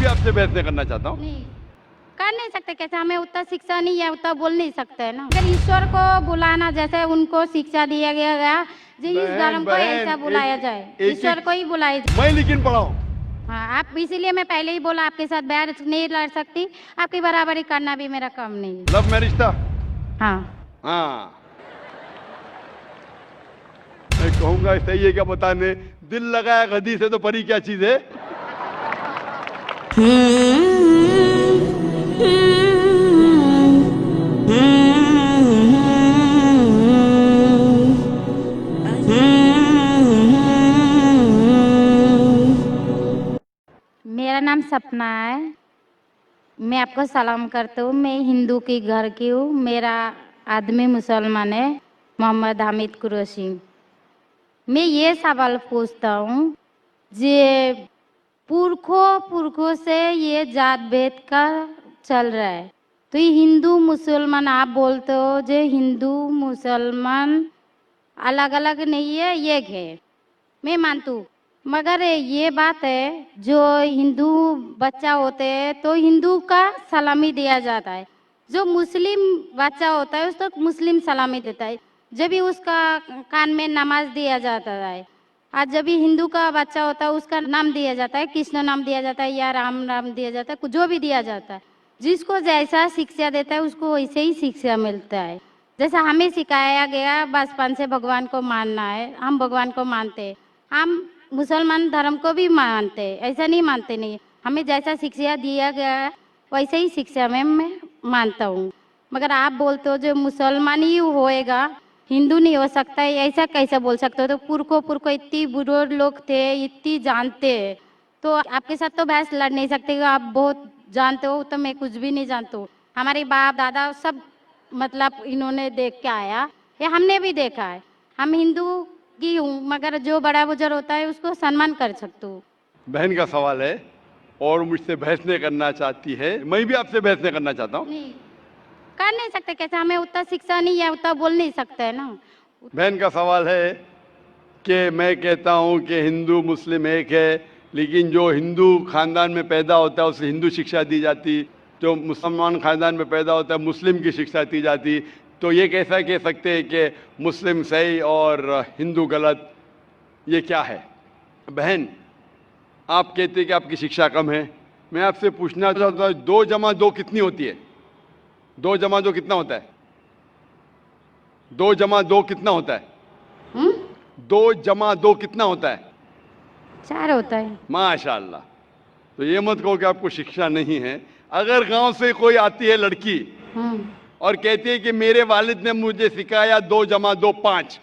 आपसे बहस नहीं करना चाहता हूँ। नहीं कर नहीं सकते, कैसे हमें उतना शिक्षा नहीं है, उतना बोल नहीं सकते है ना। अगर ईश्वर को बुलाना जैसे उनको शिक्षा दिया गया जो इस धर्म को ऐसा बुलाया जाए, ईश्वर को ही बुलाया जाए। मैं लेकिन पढ़ाऊँ। हाँ, आप इसीलिए मैं पहले ही बोला आपके साथ बहस नहीं लड़ सकती, आपकी बराबरी करना भी मेरा काम नहीं है। लव मैरिज था? हाँ हाँ, मैं कहूंगा सही है क्या बताने, दिल लगाया गधी से तो परी क्या चीज है। मेरा नाम सपना है, मैं आपको सलाम करता हूँ। मैं हिंदू की घर की हूँ, मेरा आदमी मुसलमान है, मोहम्मद हामिद कुरैशी। मैं ये सवाल पूछता हूँ, जे पुरखों से ये जात भेद का चल रहा है, तो ये हिंदू मुसलमान आप बोलते हो, जो हिंदू मुसलमान अलग अलग नहीं है, एक है, मैं मानती हूँ। मगर ये बात है, जो हिंदू बच्चा होते हैं तो हिंदू का सलामी दिया जाता है, जो मुस्लिम बच्चा होता है उसको मुस्लिम सलामी देता है, जब भी उसका कान में नमाज दिया जाता है। आज जब भी हिंदू का बच्चा होता है उसका नाम दिया जाता है, कृष्ण नाम दिया जाता है या राम नाम दिया जाता है, जो भी दिया जाता है। जिसको जैसा शिक्षा देता है उसको वैसे ही शिक्षा मिलता है। जैसा हमें सिखाया गया बचपन से भगवान को मानना है, हम भगवान को मानते हैं, हम मुसलमान धर्म को भी मानते हैं, ऐसा नहीं मानते नहीं। हमें जैसा शिक्षा दिया गया है वैसे ही शिक्षा में मैं मानता हूँ। मगर आप बोलते हो जो मुसलमान ही होएगा, हिंदू नहीं हो सकता है, ऐसा कैसे बोल सकते हो? तो पुरखों इतनी बुरे लोग थे, इतनी जानते हैं, तो आपके साथ तो बहस लड़ नहीं सकते। आप बहुत जानते हो, तो मैं कुछ भी नहीं जानता हूँ। हमारे बाप दादा सब मतलब इन्होंने देख के आया, या हमने भी देखा है। हम हिंदू की हूँ, मगर जो बड़ा बुजुर्ग होता है उसको सम्मान कर सकती हूँ। बहन का सवाल है और मुझसे बहस नहीं करना चाहती है, मैं भी आपसे बहस नहीं करना चाहता हूँ। नहीं कर नहीं सकते, कैसे हमें उतना शिक्षा नहीं है, उतना बोल नहीं सकते है ना। बहन का सवाल है कि मैं कहता हूँ कि हिंदू मुस्लिम एक है, लेकिन जो हिंदू खानदान में पैदा होता है उसे हिंदू शिक्षा दी जाती, जो मुसलमान खानदान में पैदा होता है मुस्लिम की शिक्षा दी जाती। तो ये कैसा कह सकते हैं कि मुस्लिम सही और हिंदू गलत? ये क्या है? बहन, आप कहते हैं कि आपकी शिक्षा कम है, मैं आपसे पूछना चाहता हूँ 2 जमा 2 कितनी होती है? 2 जमा 2 कितना होता है? 2 जमा 2 कितना होता है? 2 जमा 2 कितना होता है? 4 होता है। माशाल्लाह। तो ये मत कहो कि आपको शिक्षा नहीं है। अगर गांव से कोई आती है लड़की और कहती है कि मेरे वालिद ने मुझे सिखाया 2 जमा 2 5,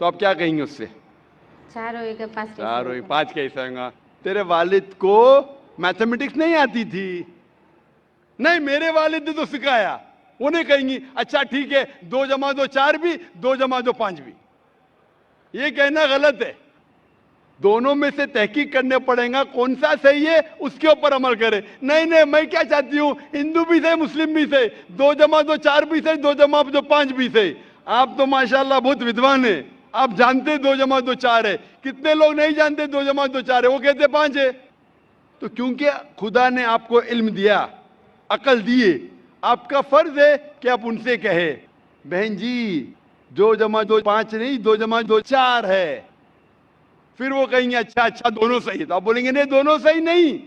तो आप क्या कहेंगे उससे? 4 होएगा 5 4 हुई 5 कैसे होगा? तेरे वालिद को मैथमेटिक्स नहीं आती थी? नहीं, मेरे वालिद ने तो सिखाया। उन्हें कहेंगी अच्छा ठीक है, 2 जमा 2 4 भी, 2 जमा 2 5 भी। ये कहना गलत है। दोनों में से तहकीक करने पड़ेगा कौन सा सही है, उसके ऊपर अमल करे। नहीं नहीं, मैं क्या चाहती हूँ, हिंदू भी सही मुस्लिम भी सही, 2 जमा 2 4 भी सही, 2 जमा 2 5 भी सही। आप तो माशाल्लाह बहुत विद्वान है, आप जानते 2 जमा 2 4 है। कितने लोग नहीं जानते 2 जमा 2 4 है, वो कहते 5 है। तो क्योंकि खुदा ने आपको इल्म दिया, अकल दिए, आपका फर्ज है कि आप उनसे कहे बहन जी 2 जमा 2 5 नहीं, 2 जमा 2 4 है। फिर वो कहेंगे अच्छा अच्छा दोनों सही है, तो आप बोलेंगे नहीं दोनों सही नहीं,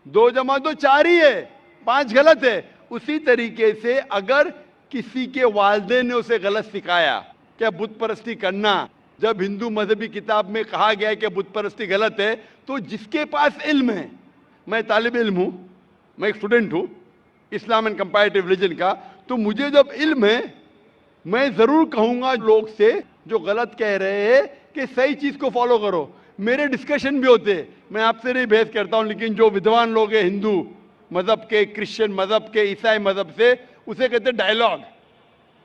2 जमा 2 4 ही है, 5 गलत है। उसी तरीके से अगर किसी के वालिदैन ने उसे गलत सिखाया क्या बुत परस्ती करना, जब हिंदू मजहबी किताब में कहा गया है कि बुत परस्ती गलत है, तो जिसके पास इल्म है, मैं तालिब इल्म हूं, मैं एक स्टूडेंट हूं इस्लाम एंड कंपैरेटिव रिलीजन का, तो मुझे जब इल्म है मैं जरूर कहूंगा लोग से जो गलत कह रहे हैं कि सही चीज को फॉलो करो। मेरे डिस्कशन भी होते हैं, मैं आपसे नहीं बहस करता हूं, लेकिन जो विद्वान लोग हैं हिंदू मजहब के, क्रिश्चियन मजहब के, ईसाई मजहब से, उसे कहते हैं डायलॉग।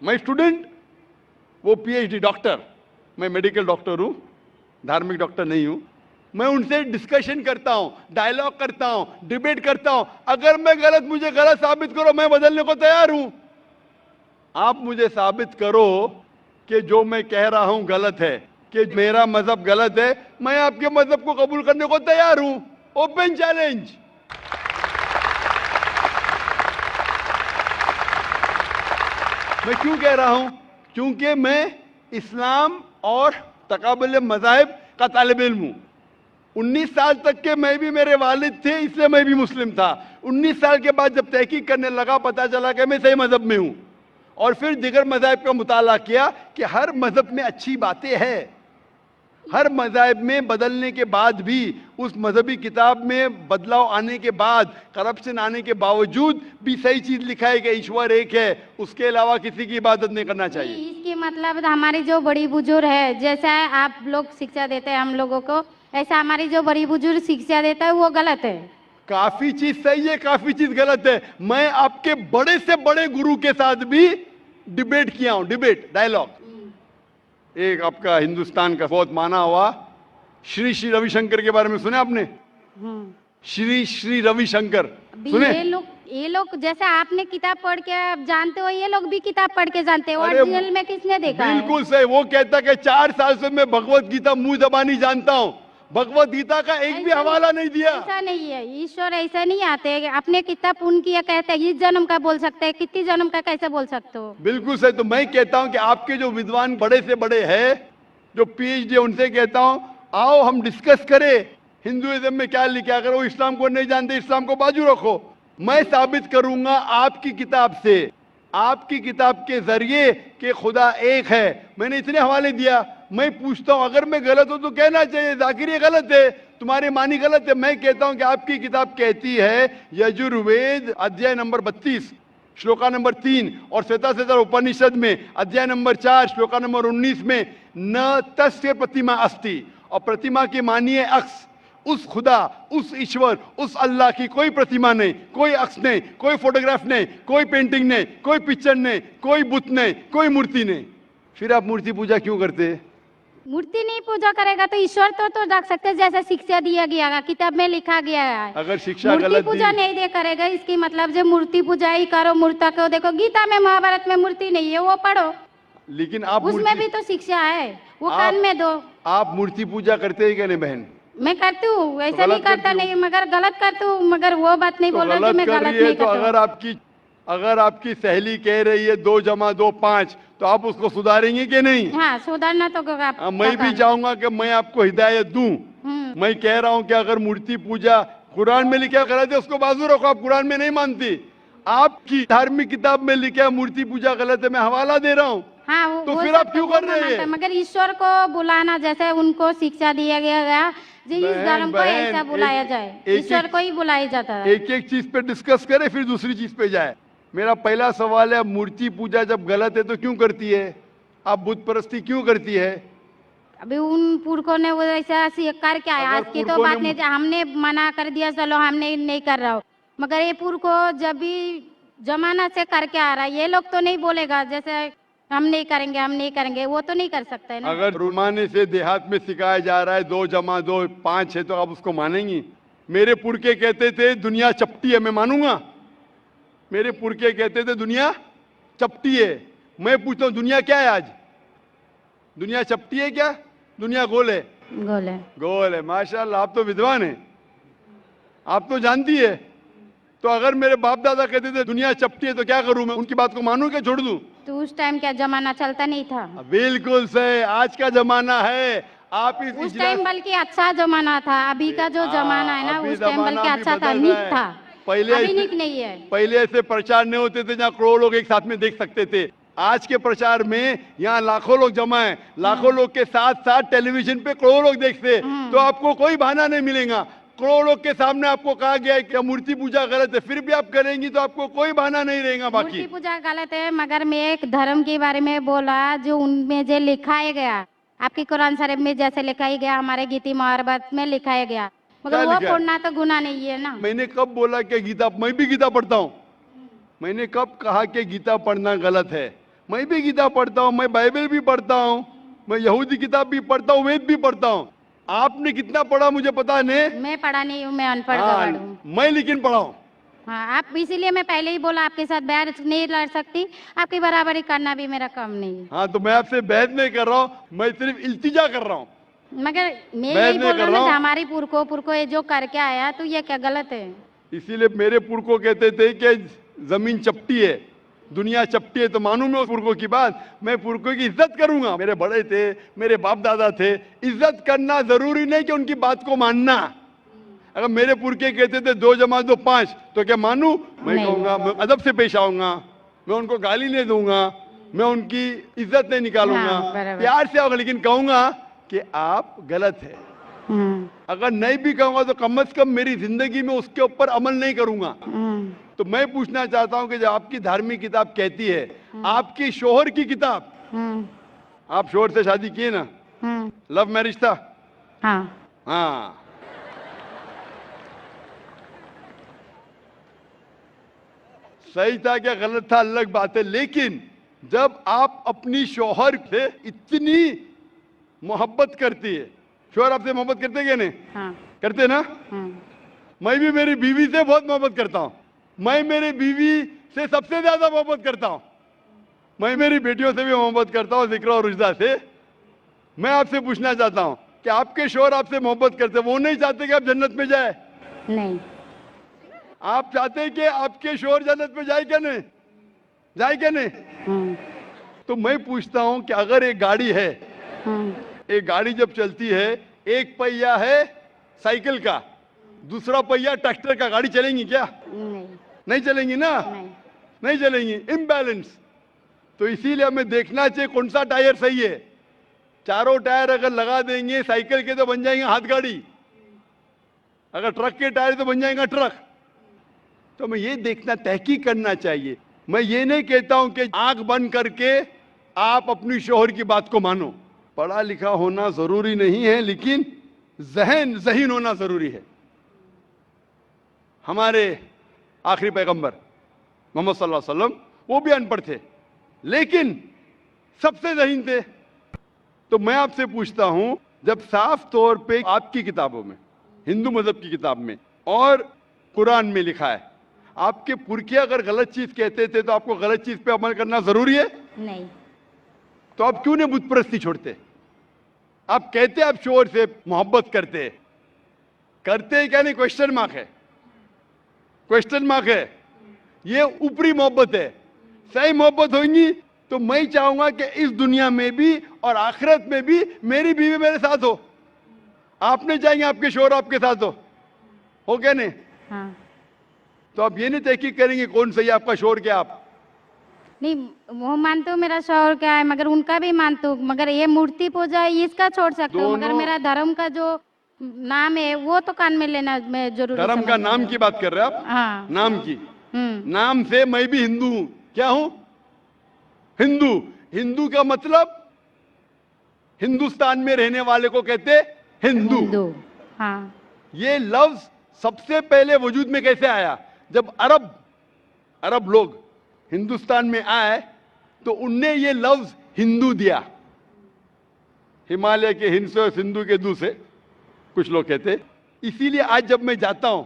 मैं स्टूडेंट, वो पीएचडी डॉक्टर, मैं मेडिकल डॉक्टर हूं, धार्मिक डॉक्टर नहीं हूं। मैं उनसे डिस्कशन करता हूं, डायलॉग करता हूं, डिबेट करता हूं। अगर मैं गलत, मुझे गलत साबित करो, मैं बदलने को तैयार हूं। आप मुझे साबित करो कि जो मैं कह रहा हूं गलत है, कि मेरा मजहब गलत है, मैं आपके मजहब को कबूल करने को तैयार हूं। Open challenge. मैं क्यों कह रहा हूं? क्योंकि मैं इस्लाम और तकाबुल मज़ाहिब का तालिब इल्म हूं। 19 साल तक के मैं भी, मेरे वालिद थे, इसलिए मैं भी मुस्लिम था। 19 साल के बाद जब तहकीक करने लगा, पता चला कि मैं सही मजहब में हूं। और फिर दिगर मज़ाहिब का मुताला किया कि हर मजहब में अच्छी बातें हैं। हर मज़ाहिब में बदलने के बाद भी, उस मजहबी किताब में बदलाव आने के बाद, करप्शन आने के बावजूद भी सही चीज लिखा है कि ईश्वर एक है, उसके अलावा किसी की इबादत नहीं करना चाहिए। इसके मतलब हमारी जो बड़ी बुजुर्ग है, जैसा आप लोग शिक्षा देते हैं हम लोगों को, ऐसा हमारी जो बड़ी बुजुर्ग शिक्षा देता है वो गलत है। काफी चीज सही है, काफी चीज गलत है। मैं आपके बड़े से बड़े गुरु के साथ भी डिबेट किया हूं, डिबेट, डायलॉग। एक आपका हिंदुस्तान का बहुत माना हुआ श्री श्री रविशंकर के बारे में सुने आपने? श्री श्री रविशंकर सुने? ये लोग जैसे आपने किताब पढ़ के आप जानते हो, ये लोग भी किताब पढ़ के जानते हो। अरे ओरिजिनल में किसने देखा है? बिल्कुल सही। वो कहता कि 4 साल से मैं भगवत गीता मुंह जबानी जानता हूं, भगवत गीता का एक भी हवाला नहीं दिया। ऐसा नहीं है, ईश्वर ऐसा नहीं आते। अपने कितना पुण्य किया कहते हैं, इस जन्म का बोल सकते हैं, कितनी जन्म का कैसे बोल सकते हो? बिल्कुल सही। तो मैं कहता हूं कि आपके जो विद्वान बड़े से बड़े हैं, जो पीएचडी, उनसे कहता हूं आओ हम डिस्कस करें हिंदुइज्म में क्या लिखा है। अगर वो इस्लाम को नहीं जानते, इस्लाम को बाजू रखो। मैं साबित करूंगा आपकी किताब से, आपकी किताब के जरिए कि खुदा एक है। मैंने इतने हवाले दिया। मैं पूछता हूं अगर मैं गलत हूं तो कहना चाहिए जाकिर ये गलत है, तुम्हारी मानी गलत है। मैं कहता हूं कि आपकी किताब कहती है यजुर्वेद अध्याय नंबर 32 श्लोका नंबर 3 और श्वेताश्वेतर उपनिषद में अध्याय नंबर 4 श्लोका नंबर 19 में न तस्य प्रतिमा अस्ति, और प्रतिमा की मानी है अक्स। उस खुदा, उस ईश्वर, उस अल्लाह की कोई प्रतिमा नहीं, कोई अक्स नहीं, कोई फोटोग्राफ नहीं, कोई पेंटिंग नहीं, कोई पिक्चर नहीं, कोई बुत नहीं, कोई मूर्ति नहीं। फिर आप मूर्ति पूजा क्यों करते हैं? मूर्ति नहीं पूजा करेगा तो ईश्वर तो रख सकते हैं, जैसे शिक्षा दिया गया है, किताब में लिखा गया है। अगर शिक्षा मूर्ति गलत पूजा दी, नहीं दे करेगा, इसकी मतलब जो मूर्ति पूजा ही करो, मूर्ता को देखो, गीता में महाभारत में मूर्ति नहीं है, वो पढ़ो, लेकिन आप उसमें भी तो शिक्षा है, वो कान में दो। आप मूर्ति पूजा करते हैं क्या नहीं बहन? मैं करती हूँ, ऐसा गलत नहीं करता करती नहीं, मगर गलत करती हूँ। मगर वो बात नहीं तो बोल रही कि मैं कर गलत रही है। नहीं तो करती। अगर आपकी सहेली कह रही है 2 + 2 5, तो आप उसको सुधारेंगे कि नहीं? हाँ, सुधारना तो आप मैं भी चाहूंगा कि मैं आपको हिदायत दूं। मैं कह रहा हूं कि अगर मूर्ति पूजा कुरान में लिखा गलत है, उसको बाजू रखो। आप कुरान में नहीं मानती, आपकी धार्मिक किताब में लिखा है मूर्ति पूजा गलत है, मैं हवाला दे रहा हूँ। हाँ, तो फिर आप क्यों कर रहे हैं? मगर ईश्वर को बुलाना, जैसे उनको शिक्षा दिया गया जी, इस धर्म को ऐसा बुलाया जाए, ईश्वर को ही बुलाया जाता है। एक एक चीज पे डिस्कस करे, फिर दूसरी चीज पे जाए। मेरा पहला सवाल है, मूर्ति पूजा जब गलत है तो क्यों करती है? आप बुत परस्ती क्यों करती है? अभी उन पुरखों ने वो ऐसा कर क्या है, आज की तो बात नहीं, हमने मना कर दिया, चलो हमने नहीं कर रहा हूँ, मगर ये पुरखों जब भी जमाना से करके आ रहा है, ये लोग तो नहीं बोलेगा जैसे हम नहीं करेंगे, हम नहीं करेंगे, वो तो नहीं कर सकते ना। अगर रुमाने से देहात में सिखाया जा रहा है 2 + 2 5 है, तो आप उसको मानेंगी? मेरे पुरखे कहते थे दुनिया चपटी है, मैं मानूंगा? मेरे पुरखे कहते थे दुनिया चपटी है। मैं पूछता हूँ दुनिया क्या है आज? दुनिया चपटी है क्या? दुनिया गोल है? गोल है। गोल है। माशाल्लाह, आप तो विद्वान हैं, आप तो जानती है। तो अगर मेरे बाप दादा कहते थे दुनिया चपटी है तो क्या करूं मैं? उनकी बात को मानूं क्या छोड़ दूं? तो उस टाइम क्या जमाना चलता नहीं था? बिल्कुल सही, आज का जमाना है। आप उस टाइम बल्कि अच्छा जमाना था, अभी का जो जमाना है ना, उस टाइम बल्कि अच्छा था, नीक था। पहले अभी नीक नहीं है। पहले ऐसे प्रचार नहीं होते थे जहाँ करोड़ों लोग एक साथ में देख सकते थे। आज के प्रचार में यहाँ लाखों लोग जमा है, लाखों लोग के साथ साथ टेलीविजन पे करोड़ों लोग देखते, तो आपको कोई बहाना नहीं मिलेगा। करोड़ों लोग के सामने आपको कहा गया है कि मूर्ति पूजा गलत है, फिर भी आप करेंगी तो आपको कोई बहाना नहीं रहेगा। बाकी मूर्ति पूजा गलत है, मगर मैं एक धर्म के बारे में बोला जो उनमें जो लिखाया गया, आपकी कुरान शरीफ में जैसे लिखाया गया, हमारे गीता महाभारत में लिखाया गया, मगर वो पढ़ना तो गुनाह नहीं है ना। मैंने कब बोला कि गीता, मैं भी गीता पढ़ता हूँ? मैंने कब कहा कि गीता पढ़ना गलत है? मैं भी गीता पढ़ता हूँ, मैं बाइबल भी पढ़ता हूँ, मैं यहूदी किताब भी पढ़ता हूँ, वेद भी पढ़ता हूँ। आपने कितना पढ़ा मुझे पता नहीं, मैं पढ़ा नहीं हूँ, मैं अनपढ़ हूँ। मैं लेकिन पढ़ा हूँ। हाँ, आप इसीलिए मैं पहले ही बोला आपके साथ बहस नहीं लड़ सकती, आपकी बराबरी करना भी मेरा काम नहीं है। हाँ, तो मैं आपसे बहस नहीं कर रहा हूँ, मैं सिर्फ इल्तिजा कर रहा हूँ मगर मैं बहस यही नहीं बोल कर रहा हूँ रहा ना, हूँ। हमारी पुरखों ये जो करके आया तो ये क्या गलत है? इसीलिए मेरे पुरखों कहते थे कि जमीन चपटी है, दुनिया चपटी है, तो मानूं मैं उस पुरखों की बात? मैं पुरखों की इज्जत करूंगा। मेरे बड़े थे, मेरे बाप दादा थे, इज्जत करना जरूरी नहीं कि उनकी बात को मानना। अगर मेरे पुरखे कहते थे 2 + 2 5, तो क्या मानूं? मैं नहीं। कहूंगा, मैं अदब से पेश आऊंगा, मैं उनको गाली नहीं दूंगा, मैं उनकी इज्जत नहीं निकालूंगा, हाँ, बराबर। प्यार से आऊंगा, लेकिन कहूंगा कि आप गलत है। हम्म, अगर नहीं भी कहूंगा तो कम से कम मेरी जिंदगी में उसके ऊपर अमल नहीं करूंगा। हम्म, तो मैं पूछना चाहता हूं कि जब आपकी धार्मिक किताब कहती है, आपकी शोहर की किताब, हम्म, आप शोहर से शादी किए ना, लव मैरिज था? हाँ, हाँ, सही था क्या गलत था अलग बात है, लेकिन जब आप अपनी शोहर से इतनी मोहब्बत करती है, शोहर आपसे मोहब्बत करते क्या नहीं? हाँ, करते ना? मैं भी मेरी बीवी से बहुत मोहब्बत करता हूं। मैं मेरी बीवी से सबसे ज्यादा मोहब्बत करता हूं। मैं मेरी बेटियों से भी मोहब्बत करता हूं, जिक्र और रुजदा से। मैं आपसे पूछना चाहता हूं कि आपके शोहर आपसे मोहब्बत करते, वो नहीं चाहते कि आप जन्नत में जाए? नहीं, आप चाहते हैं कि आपके शोहर जन्नत में जाए क्या नहीं? जाए क्या नहीं? हम्म, तो मैं पूछता हूं कि अगर एक गाड़ी है, हम्म, एक गाड़ी जब चलती है, एक पहिया है साइकिल का, दूसरा पहिया ट्रैक्टर का, गाड़ी चलेंगी क्या? नहीं, नहीं चलेंगी ना? नहीं, नहीं चलेंगी, इम्बैलेंस। तो इसीलिए हमें देखना चाहिए कौन सा टायर सही है। चारों टायर अगर लगा देंगे साइकिल के तो बन जाएंगे हाथ गाड़ी, अगर ट्रक के टायर तो बन जाएगा ट्रक। तो हमें ये देखना, तहकीक करना चाहिए। मैं ये नहीं कहता हूं कि आंख बंद करके आप अपनी शोहर की बात को मानो। पढ़ा लिखा होना जरूरी नहीं है, लेकिन ज़हीन होना जरूरी है। हमारे आखिरी पैगंबर मोहम्मद सल्लल्लाहु अलैहि वसल्लम, वो भी अनपढ़ थे, लेकिन सबसे ज़हीन थे। तो मैं आपसे पूछता हूं, जब साफ तौर पे आपकी किताबों में, हिंदू मजहब की किताब में और कुरान में लिखा है, आपके पुरखे अगर गलत चीज कहते थे तो आपको गलत चीज पे अमल करना जरूरी है? नहीं, तो आप क्यों नहीं बुत परस्ती छोड़ते? आप कहते आप शोहर से मोहब्बत करते क्या नहीं? क्वेश्चन मार्क है, क्वेश्चन मार्क है। ये ऊपरी मोहब्बत है। सही मोहब्बत होगी तो मैं चाहूंगा कि इस दुनिया में भी और आखिरत में भी मेरी बीवी मेरे साथ हो। आप नहीं चाहेंगे आपके शोहर आपके साथ हो क्या नहीं? हाँ, तो आप ये नहीं तहकीक करेंगे कौन सही है, आपका शोहर क्या? आप नहीं, वो मानते हो मेरा शौहर क्या है, मगर उनका भी मानते हो, मगर ये मूर्ति पूजा इसका छोड़ सकते हो, मगर दोनों- मेरा धर्म का जो नाम है वो तो कान में लेना मैं जरूरी धर्म का समझती नाम हूँ। की बात कर रहे हैं आप? हाँ, नाम की, नाम से मैं भी हिंदू हूं। क्या हूं? हिंदू। हिंदू का मतलब हिंदुस्तान में रहने वाले को कहते हिंदू। हिंदू, हाँ, ये लफ्ज सबसे पहले वजूद में कैसे आया? जब अरब लोग हिंदुस्तान में आए तो उनने ये लफ्ज हिंदू दिया। हिमालय के हिंद से और सिंधु के दू से कुछ लोग कहते। इसीलिए आज जब मैं जाता हूं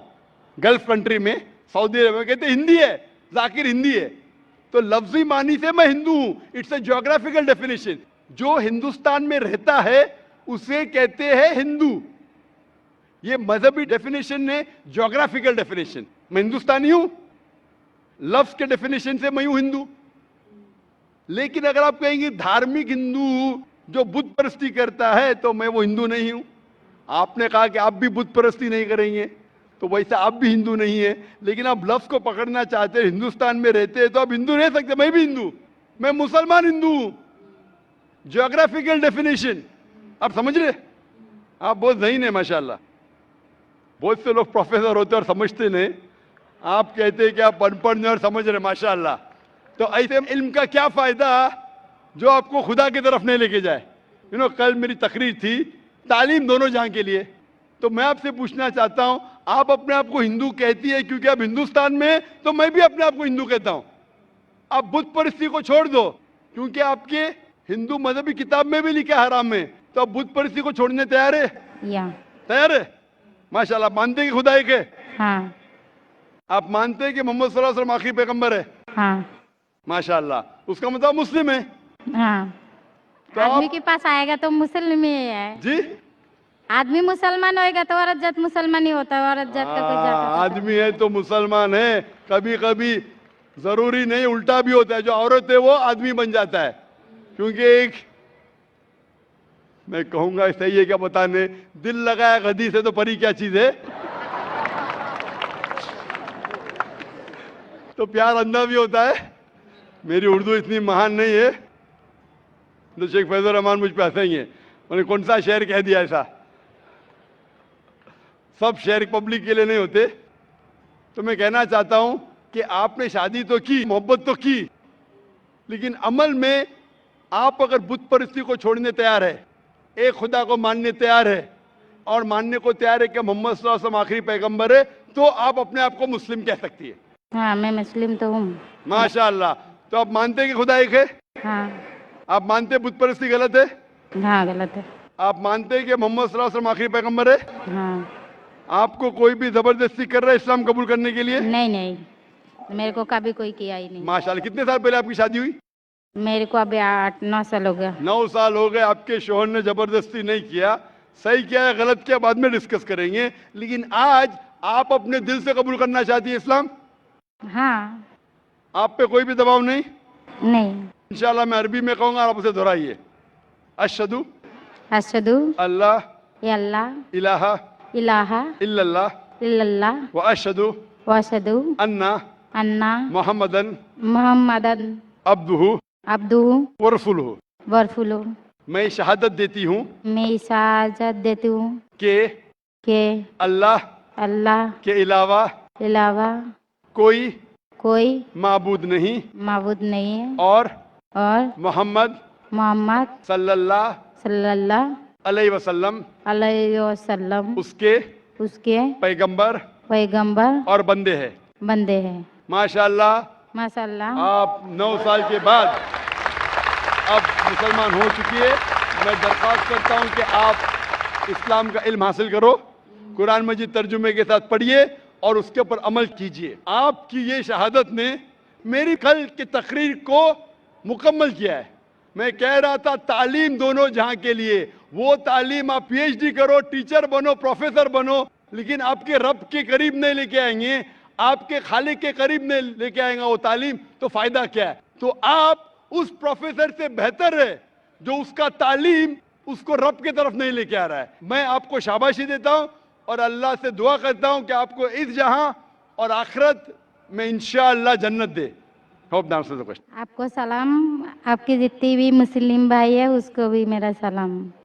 गल्फ कंट्री में, सऊदी अरब में, कहते हिंदी है, जाकिर हिंदी है। तो लफ्जी मानी से मैं हिंदू हूं। It's a geographical definition. जो हिंदुस्तान में रहता है उसे कहते हैं हिंदू। ये मजहबी डेफिनेशन ने ज्योग्राफिकल डेफिनेशन। मैं हिंदुस्तानी हूं, लफ्ज के डेफिनेशन से मैं हूं हिंदू। लेकिन अगर आप कहेंगे धार्मिक हिंदू जो बुत परस्ती करता है, तो मैं वो हिंदू नहीं हूं। आपने कहा कि आप भी बुत परस्ती नहीं करेंगे, तो वैसे आप भी हिंदू नहीं है। लेकिन आप लफ्ज को पकड़ना चाहते हैं, हिंदुस्तान में रहते हैं तो आप हिंदू रह सकते। मैं भी हिंदू, मैं मुसलमान हिंदू हूं। ज्योग्राफिकल डेफिनेशन आप समझ रहे? आप बहुत ज़हीन है माशाल्लाह। बहुत से लोग प्रोफेसर होते और समझते नहीं। आप कहते हैं कि आप अनपढ़ नहीं और समझ रहे, माशाल्लाह। तो ऐसे इल्म का क्या फायदा जो आपको खुदा की तरफ नहीं लेके जाए? कल मेरी तकरीर थी तालीम दोनों जहां के लिए। तो मैं आपसे पूछना चाहता हूं, आप अपने आप को हिंदू कहती है क्योंकि आप हिंदुस्तान में हैं, तो मैं भी अपने आप को हिंदू कहता हूं। आप बुत परस्ती को छोड़ दो क्योंकि आपके हिंदू मजहबी किताब में भी लिखा है हराम में, तो आप बुत परस्ती को छोड़ने तैयार है? या, तैयार है? माशाल्लाह। मानते हैं कि खुदा एक है? हाँ, आप मानते हैं कि मोहम्मद सल्लल्लाहु अलैहि वसल्लम आखिरी पैगंबर है? हाँ, माशाल्लाह। उसका मतलब मुस्लिम है। हाँ। तो आदमी आप के पास आएगा तो मुस्लिम ही है। जी आदमी मुसलमान होएगा तो औरत जात मुसलमान ही होता है, औरत जात का कोई जात होता है? आदमी है तो मुसलमान है, कभी कभी जरूरी नहीं उल्टा भी होता है, जो औरत है वो आदमी बन जाता है। क्योंकि एक मैं कहूंगा सही है क्या बताने, दिल लगाया गधी से तो परी क्या चीज है। तो प्यार अंधा भी होता है। मेरी उर्दू इतनी महान नहीं है तो शेख फैजुर रहमान मुझ पे हंसेंगे, उन्होंने कौन सा शेर कह दिया ऐसा। सब शेर पब्लिक के लिए नहीं होते। तो मैं कहना चाहता हूं कि आपने शादी तो की, मोहब्बत तो की, लेकिन अमल में आप अगर बुत परस्ती को छोड़ने तैयार है, एक खुदा को मानने तैयार है और मानने को तैयार है कि मोहम्मद सल्लल्लाहु अलैहि वसल्लम आखिरी पैगंबर है, तो आप अपने आप को मुस्लिम कह सकती है। हाँ, मैं मुस्लिम तो हूँ। माशाअल्लाह। तो आप मानते हैं कि खुदा एक है? हाँ। आप मानते हैं बुत परस्ती गलत है? हाँ, गलत है। आप मानते हैं कि मोहम्मद सल्लल्लाहु अलैहि वसल्लम आखिरी पैगंबर है? हाँ। आपको कोई भी जबरदस्ती कर रहा है इस्लाम कबूल करने के लिए? नहीं नहीं, मेरे को कभी कोई किया ही नहीं। माशाअल्लाह। कितने साल पहले आपकी शादी हुई? मेरे को अभी 8-9 साल हो गया। 9 साल हो गए। आपके शोहर ने जबरदस्ती नहीं किया, सही किया है गलत किया बाद में डिस्कस करेंगे, लेकिन आज आप अपने दिल से कबूल करना चाहती है इस्लाम? हाँ। आप पे कोई भी दबाव नहीं? नहीं। इंशाल्लाह मैं अरबी में कहूंगा, आप उसे दोहराइए। अशहदु अशहदु अल्लाह अल्लाह इलाहा इलाहा इल्लल्लाह इल्लल्लाह व अशहदु व अशहदु अन्ना अन्ना मुहम्मदन मुहम्मदन अब्दुहु अब्दुहु व रसूलुहु। वरफुलु। मैं शहादत देती हूँ मैं इजाजत देती हूँ कि कि अल्लाह अल्लाह के अलावा अलावा कोई कोई माबूद नहीं माबूद नहीं है और और मोहम्मद मोहम्मद सल्लल्लाहु सल्लल्लाहु अलैहि वसल्लम अलैहि वसल्लम उसके उसके पैगंबर पैगंबर और बंदे हैं। बंदे हैं। माशाअल्लाह। माशाअल्लाह। आप 9 साल के बाद अब मुसलमान हो चुकी है। मैं दरख्वास्त करता हूं कि आप इस्लाम का इल्म हासिल करो, कुरान मजीद तर्जुमे के साथ पढ़िए और उसके ऊपर अमल कीजिए। आपकी ये शहादत ने मेरी कल की तकरीर को मुकम्मल किया है। मैं कह रहा था तालीम दोनों जहां के लिए, वो तालीम आप पीएचडी करो, टीचर बनो, प्रोफेसर बनो, लेकिन आपके रब के करीब नहीं लेके आएंगे, आपके खालिक के करीब नहीं लेके आएगा वो तालीम, तो फायदा क्या है। तो आप उस प्रोफेसर से बेहतर है जो उसका तालीम उसको रब की तरफ नहीं लेके आ रहा है। मैं आपको शाबाशी देता हूं और अल्लाह से दुआ करता हूं कि आपको इस जहां और आखिरत में इंशाअल्लाह जन्नत दे। Hope the question. आपको सलाम, आपके जितने भी मुस्लिम भाई है उसको भी मेरा सलाम।